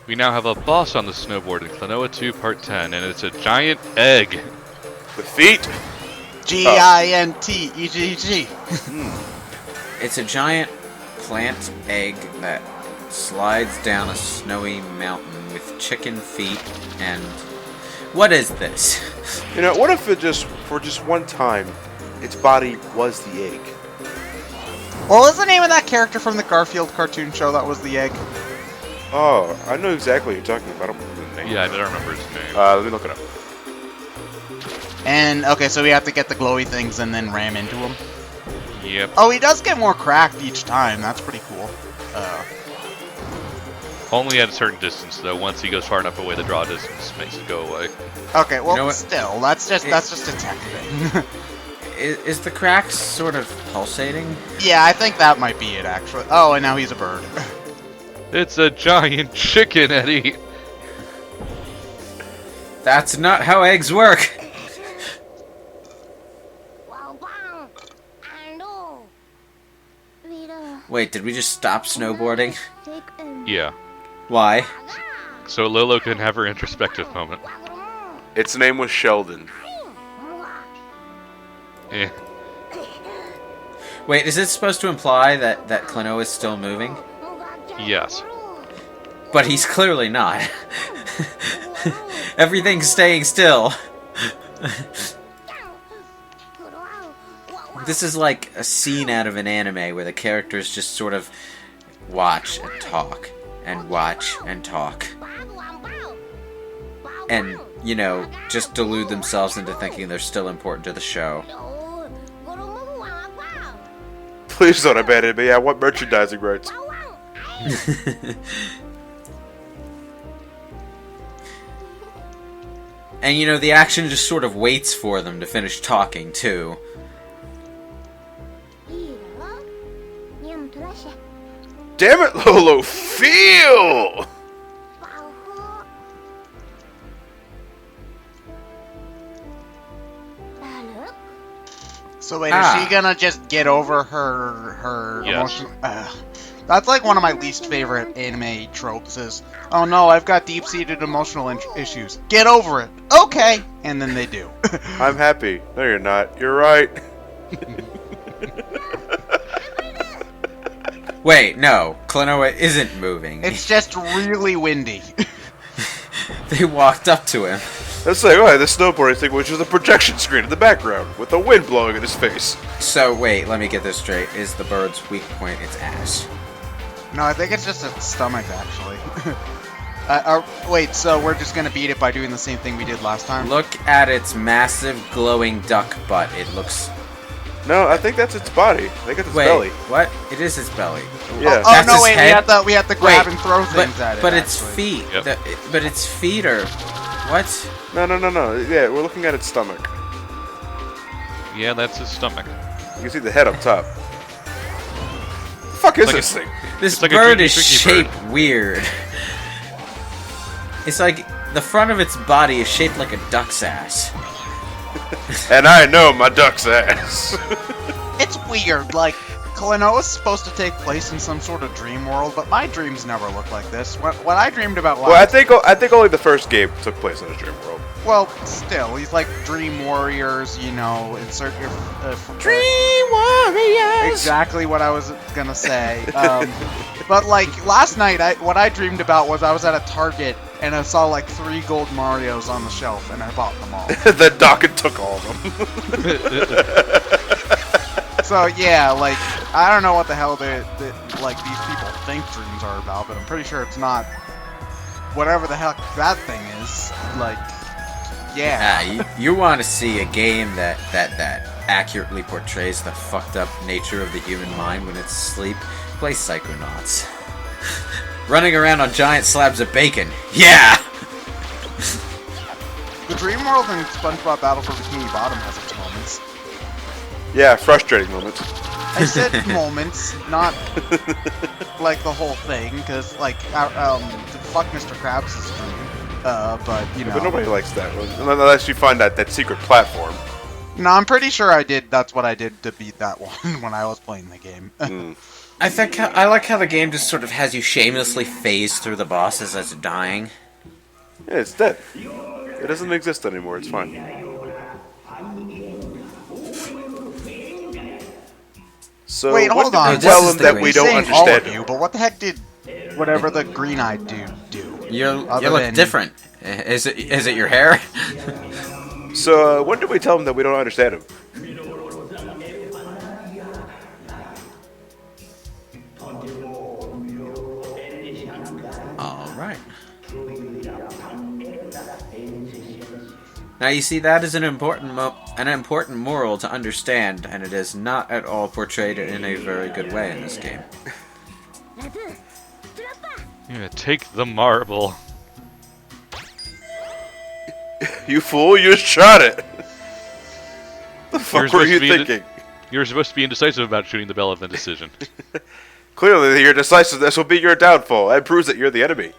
We now have a boss on the snowboard in Klonoa 2 Part 10, and it's a giant egg. With feet? G-I-N-T-E-G-G. It's a giant plant egg that slides down a snowy mountain with chicken feet and... What is this? You know, what if it just, for just one time, its body was the egg? What was the name of that character from the Garfield cartoon show that was the egg? Oh, I know exactly what you're talking about. I don't remember the name. Yeah, I don't remember his name. Let me look it up. And, okay, so we have to get the glowy things and then ram into them. Yep. Oh, he does get more cracked each time. That's pretty cool. Only at a certain distance, though. Once he goes far enough away, the draw distance makes it go away. Okay, well, You know what? still, that's just a tech thing. Is the crack sort of pulsating? Yeah, I think that might be it, actually. Oh, and now he's a bird. It's a giant chicken, Eddie. That's not how eggs work! Wait, did we just stop snowboarding? Yeah. Why? So Lolo can have her introspective moment. Its name was Sheldon. Eh. Wait, is it supposed to imply that Klonoa is still moving? Yes. But he's clearly not. Everything's staying still. This is like a scene out of an anime where the characters just sort of watch and talk and watch and talk. And, you know, just delude themselves into thinking they're still important to the show. Please don't abandon me. I want merchandising rights. And, you know, the action just sort of waits for them to finish talking, too. Damn it, Lolo, feel! So wait, is she gonna just get over her Yes. emotion? That's like one of my least favorite anime tropes is, oh no, I've got deep-seated emotional issues. Get over it. Okay. And then they do. I'm happy. No, you're not. You're right. Wait, no. Klonoa isn't moving. It's just really windy. They walked up to him. Let's say, oh, the snowboarding thing, which is a projection screen in the background with the wind blowing in his face. So, wait, let me get this straight. Is the bird's weak point its ass? No, I think it's just its stomach, actually. Wait, so we're just gonna beat it by doing the same thing we did last time? Look at its massive glowing duck butt. It looks... No, I think that's its body. I think it's its Wait, belly. what? It is its belly. Yeah. Oh That's no, his wait, head? we have to grab Wait, and throw things at it. But its actually. feet. Yep. But its feet are... What? No. Yeah, we're looking at its stomach. Yeah, that's his stomach. You can see the head up top. The fuck is Like this thing? This It's like a bird tricky, is tricky bird. shaped weird. It's like the front of its body is shaped like a duck's ass. And I know my duck's ass. It's weird, like, Klonoa's supposed to take place in some sort of dream world, but my dreams never look like this. What I dreamed about last... Well, I think only the first game took place in a dream world. Well, still, he's like Dream Warriors, you know, insert your... Dream Warriors! Exactly what I was gonna say. But, like, last night, what I dreamed about was I was at a Target, and I saw, like, 3 gold Marios on the shelf, and I bought them all. Then Dawkins took all of them. So, yeah, like, I don't know what the hell like, these people think dreams are about, but I'm pretty sure it's not whatever the heck that thing is. Like, yeah. You want to see a game that accurately portrays the fucked up nature of the human mind when it's asleep? Play Psychonauts. Running around on giant slabs of bacon. Yeah! The Dream World in SpongeBob Battle for Bikini Bottom has its moments. Yeah, frustrating moments. I said moments, not like the whole thing, because like fuck Mr. Krabs is dream. But you know. But nobody likes that one, unless you find that secret platform. No, I'm pretty sure I did. That's what I did to beat that one when I was playing the game. I like how the game just sort of has you shamelessly phase through the bosses as you're dying. Yeah, it's dead. It doesn't exist anymore. It's fine. So Wait, hold on. When did we tell him that we don't Saying all understand of him? you, but what the heck did whatever the green-eyed dude do? You Other look than- different. Is it your hair? So when did we tell him that we don't understand him? All right. Now you see that is an important moral to understand, and it is not at all portrayed in a very good way in this game. Yeah, take the marble. You fool! You just shot it. The fuck were supposed you to be thinking? You were supposed to be indecisive about shooting the bell of indecision. Clearly, your decisiveness will be your downfall. It proves that you're the enemy.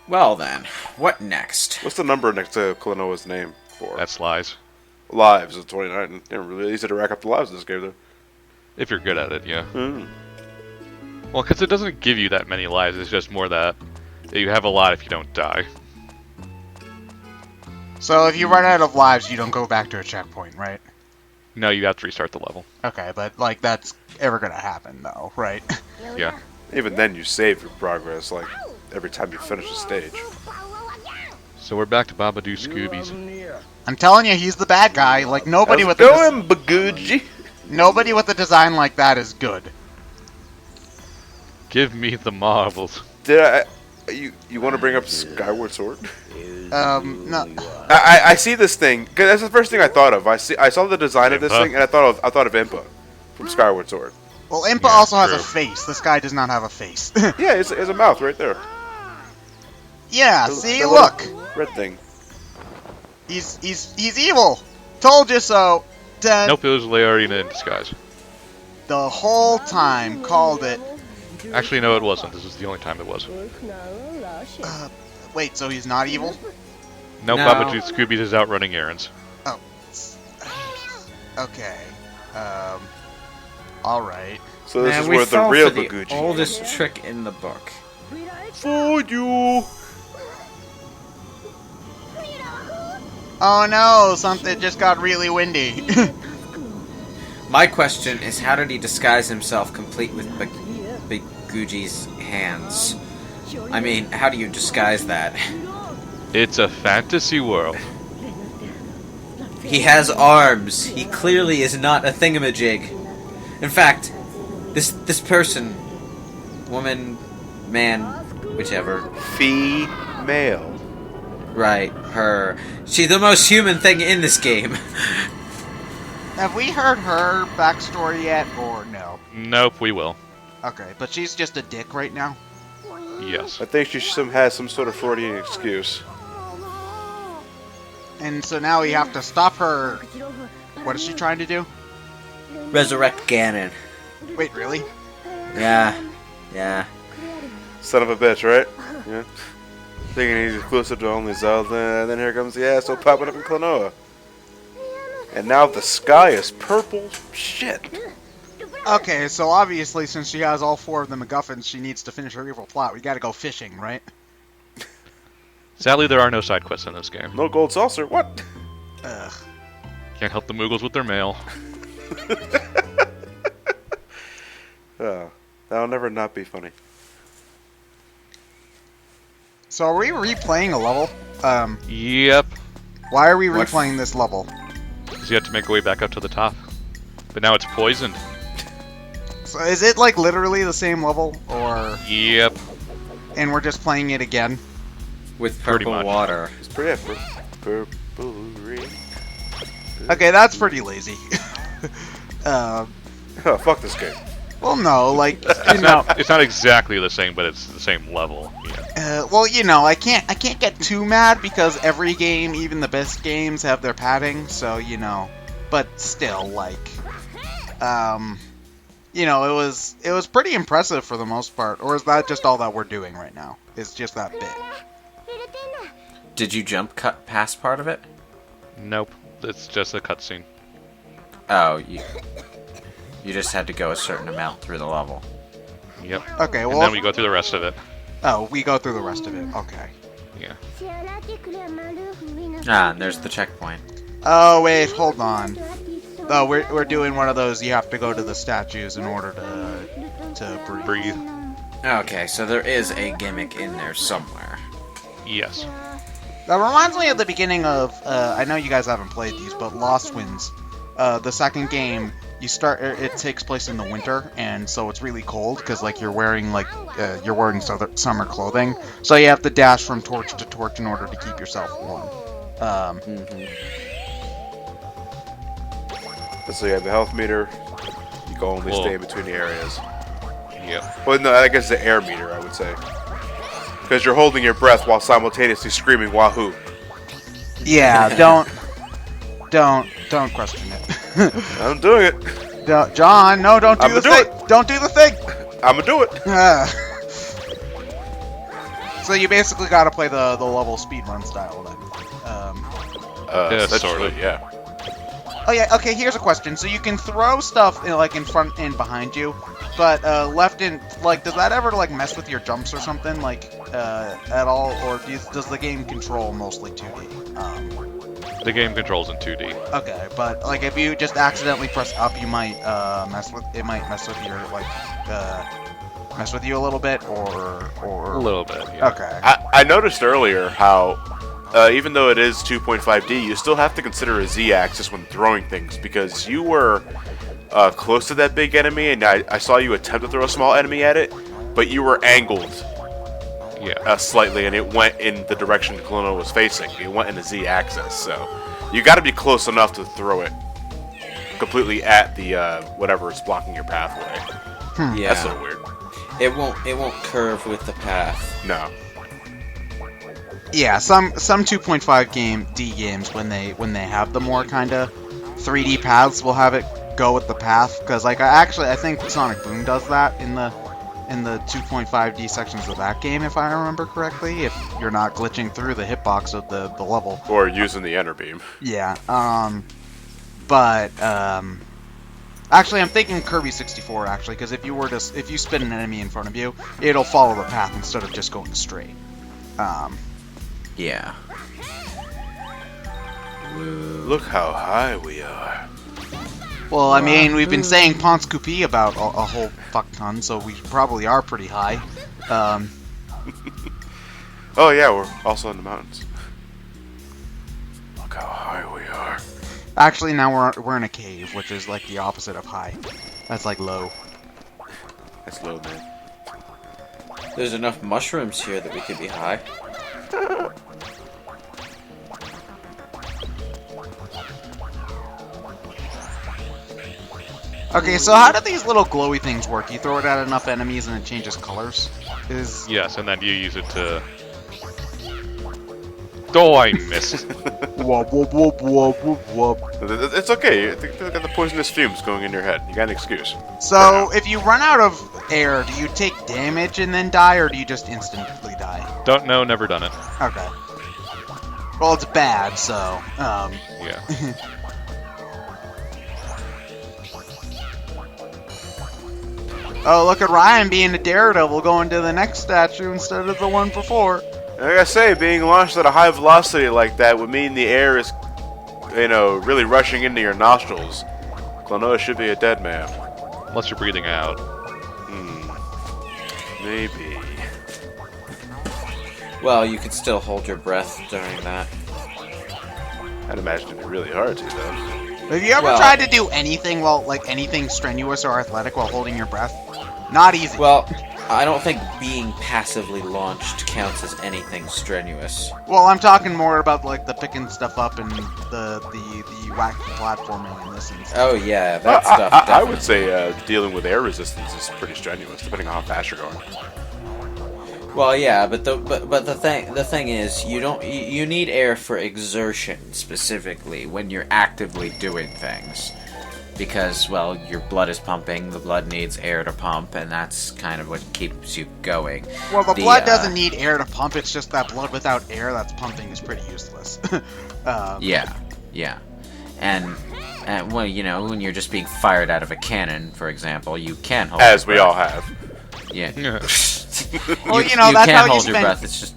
Well then, what next? What's the number next to Klonoa's name for? That's lies. Lives. It's 29. Never really easy to rack up the lives in this game, though. If you're good at it, yeah. Mm. Well, because it doesn't give you that many lives. It's just more that you have a lot if you don't die. So if you run out of lives, you don't go back to a checkpoint, right? No, you have to restart the level. Okay, but like that's ever gonna happen though, right? Yeah. Even then, you save your progress, like, every time you finish a stage. So we're back to Babadoo Scoobies. I'm telling you, he's the bad guy. Like nobody How's with it going, Baguji? nobody with a design like that is good. Give me the marbles. You want to bring up Skyward Sword? No. I see this thing, cause that's the first thing I thought of. I saw the design of this Impa. thing, and I thought of Impa from Skyward Sword. Well, Impa Yeah, also has a true. face. This guy does not have a face. Yeah, it's a mouth right there. Yeah. The- See, the look. little red thing. He's evil. Told you so. Dun. Nope, it was Leorina in disguise. The whole time called it. Actually, no, it wasn't. This is the only time it was. Wait, so he's not evil? No, No. Babadoo Scoobies is out running errands. Oh. Okay. All right. So this Man, is we where the fell real for the Baguji. oldest trick in the book. For you. Oh no, something just got really windy. My question is, how did he disguise himself complete with Baguji's hands? I mean, how do you disguise that? It's a fantasy world. He has arms. He clearly is not a thingamajig. In fact, this person, woman, man, whichever, Female. right, her, she's the most human thing in this game. Have we heard her backstory yet, or no? Nope, we will. Okay, but she's just a dick right now. Yes. I think she has some sort of Freudian excuse. And so now we have to stop her. What is she trying to do? Resurrect Ganon. Wait, really? Yeah. Son of a bitch, right? Yeah. Thinking he's exclusive to only Zelda, and then here comes the asshole popping up in Klonoa. And now the sky is purple. Shit. Okay, so obviously, since she has all four of the MacGuffins, she needs to finish her evil plot. We gotta go fishing, right? Sadly, there are no side quests in this game. No gold saucer. What? Ugh. Can't help the Moogles with their mail. Oh, that'll never not be funny. So are we replaying a level? Yep. Why are we What? replaying this level? Because you have to make your way back up to the top. But now it's poisoned. So is it like literally the same level, or Yep. and we're just playing it again? With Pretty purple much. water. It's pretty effort. Purple rain. Okay, that's pretty lazy. Oh, fuck this game. Well, no, like It's not. It's not exactly the same, but it's the same level. Yeah. well, I can't get too mad because every game, even the best games, have their padding. So but still, like, it was pretty impressive for the most part. Or is that just all that we're doing right now? Is just that bit? Did you cut past part of it? Nope. It's just a cutscene. Oh, you just had to go a certain amount through the level. Yep. Okay, well... And then we go through the rest of it. Oh, we go through the rest of it. Okay. Yeah. Ah, and there's the checkpoint. Oh, wait, hold on. Oh, we're doing one of those, you have to go to the statues in order to breathe. Breathe. Okay, so there is a gimmick in there somewhere. Yes. That reminds me of the beginning of, I know you guys haven't played these, but Lost Winds. The second game, it takes place in the winter, and so it's really cold, because, like, you're wearing summer clothing. So you have to dash from torch to torch in order to keep yourself warm. So you have the health meter. You can only stay in between the areas. Yep. Well, no, I guess the air meter, I would say. Because you're holding your breath while simultaneously screaming "Wahoo!" Yeah, don't question it. I'm doing it. John, no, don't do the thing. Don't do the thing. I'm gonna do it. So you basically got to play the level speedrun style then. Yeah, sort of. Yeah. Oh yeah, okay, here's a question. So you can throw stuff like in front and behind you, but left and like does that ever like mess with your jumps or something like at all, or does the game control mostly 2D? The game controls in 2D. Okay, but like if you just accidentally press up, you might mess with your like mess with you a little bit or A little bit. Yeah. Okay. I noticed earlier how even though it is 2.5D, you still have to consider a Z-axis when throwing things, because you were close to that big enemy, and I saw you attempt to throw a small enemy at it, but you were angled slightly, and it went in the direction Klonoa was facing. It went in the Z-axis, so you got to be close enough to throw it completely at the whatever is blocking your pathway. Yeah. That's so weird. It won't curve with the path. No. Yeah, some 2.5D games when they have the more kind of 3D paths will have it go with the path, because like I think Sonic Boom does that in the 2.5D sections of that game, if I remember correctly, if you're not glitching through the hitbox of the level. Or using the enter beam. Yeah, actually I'm thinking Kirby 64 actually, because if you spin an enemy in front of you, it'll follow the path instead of just going straight. Yeah. Look how high we are. Well, I mean, we've been saying Ponce Coupé about a whole fuck ton, so we probably are pretty high. Oh yeah, we're also in the mountains. Look how high we are. Actually, now we're in a cave, which is like the opposite of high. That's like low. That's low, man. There's enough mushrooms here that we could be high. Okay, so how do these little glowy things work? You throw it at enough enemies and it changes colors? Yes, and then you use it to... Oh, I missed. Whoop, whoop, whoop, whoop, whoop, whoop. It's okay. I think they've got the poisonous fumes going in your head. You got an excuse. So, if you run out of air, do you take damage and then die, or do you just instantly die? Don't know, never done it. Okay. Well, it's bad, so... Yeah. Oh, look at Ryan being a daredevil going to the next statue instead of the one before. Like I say, being launched at a high velocity like that would mean the air is, really rushing into your nostrils. Klonoa should be a dead man. Unless you're breathing out. Maybe. Well, you could still hold your breath during that. I'd imagine it'd be really hard to, though. Have you ever tried to do anything anything strenuous or athletic while holding your breath? Not easy. Well, I don't think being passively launched counts as anything strenuous. Well, I'm talking more about like the picking stuff up and the wacky platforming in this instance. Oh yeah, that stuff. I would say dealing with air resistance is pretty strenuous, depending on how fast you're going. Well, yeah, but the thing is, you need air for exertion specifically when you're actively doing things, because well, your blood is pumping, the blood needs air to pump, and that's kind of what keeps you going. Well, the blood doesn't need air to pump. It's just that blood without air that's pumping is pretty useless. Yeah, and well, you know, when you're just being fired out of a cannon, for example, you can hold. As your we breath. all have. Yeah. Well, you know, that's can how you hold your spend- breath.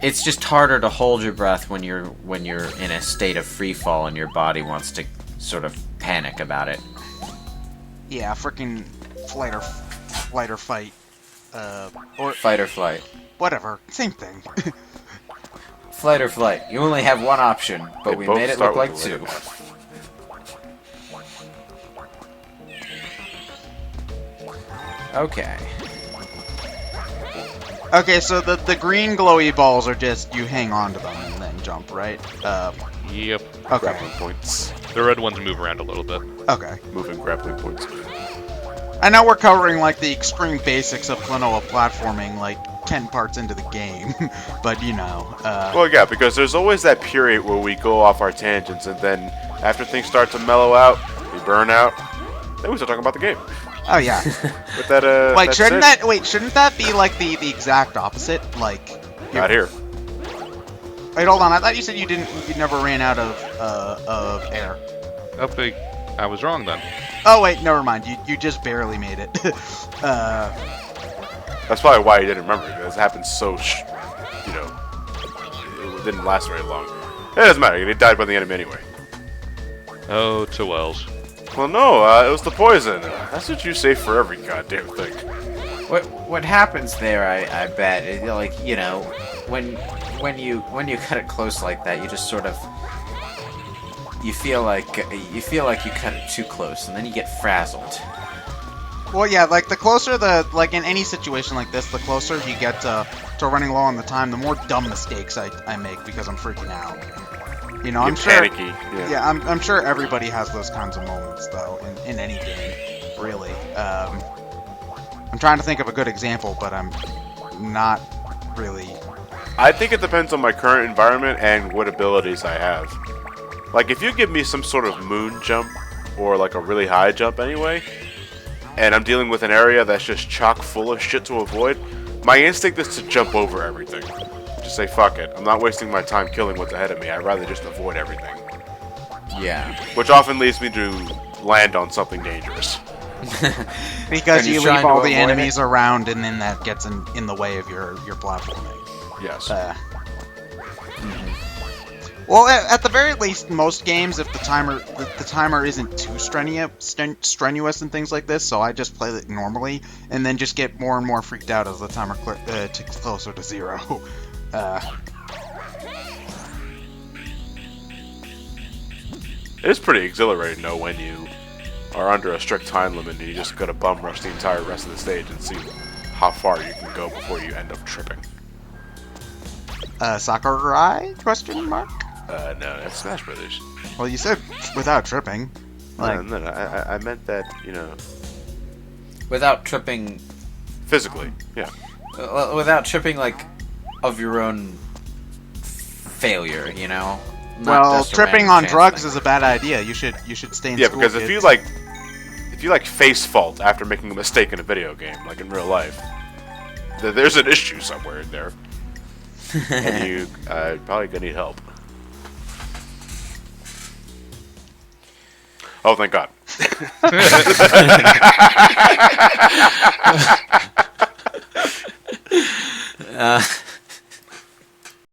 It's just harder to hold your breath when you're in a state of free fall and your body wants to sort of panic about it. Yeah, freaking flight or fight, or Fight or flight. whatever, same thing. Flight or flight. You only have one option, but They we both made it start look with like the two. letter F. Okay. Okay, so the green glowy balls are just you hang on to them and then jump, right? Yep. Okay, Grappling points. The red ones move around a little bit. okay. Moving grappling points. I know we're covering like the extreme basics of Klonoa platforming, like 10 parts into the game, but you know. Well, yeah, because there's always that period where we go off our tangents, and then after things start to mellow out, we burn out, then we start talking about the game. Oh yeah. With that, Like, shouldn't that? shouldn't that be like the exact opposite? Like, Not here. wait, hold on. I thought you said you never ran out of air. I was wrong then. Oh wait, never mind. You just barely made it. That's probably why you didn't remember, because it happened so, you know, it didn't last very long. It doesn't matter. He died by the enemy anyway. Oh, to Wells. Well, no, it was the poison. That's what you say for every goddamn thing. What happens there? I bet. Like, you know, when you cut it close like that, you just sort of you feel like you cut it too close, and then you get frazzled. Well, yeah, like the closer like in any situation like this, the closer you get to running low on the time, the more dumb mistakes I make because I'm freaking out. You know, I'm Get sure. panicky. Yeah, I'm sure everybody has those kinds of moments though in any game, really. I'm trying to think of a good example, but I'm not really. I think it depends on my current environment and what abilities I have. Like, if you give me some sort of moon jump, or like a really high jump anyway, and I'm dealing with an area that's just chock full of shit to avoid, my instinct is to jump over everything. Just say, fuck it. I'm not wasting my time killing what's ahead of me. I'd rather just avoid everything. Yeah. Which often leads me to land on something dangerous. Because And you he's leave trying to all the avoid enemies around, and then that gets in the way of your platforming. Yes. Well, at the very least, most games, if the timer isn't too strenuous and things like this, so I just play it normally, and then just get more and more freaked out as the timer ticks closer to zero. It's pretty exhilarating, though, when you are under a strict time limit and you just gotta bum rush the entire rest of the stage and see how far you can go before you end up tripping. Sakurai? Question mark? No, that's Smash Brothers. Well, you said without tripping. Like, No, I meant that, you know, Without tripping, physically, yeah. without tripping like of your own failure, you know. Not well, just a tripping random on chance drugs thing. is a bad idea. You should stay in Yeah, school. because if kids. you like face fault after making a mistake in a video game, like in real life, there's an issue somewhere in there, and you probably gonna need help. Oh, thank God.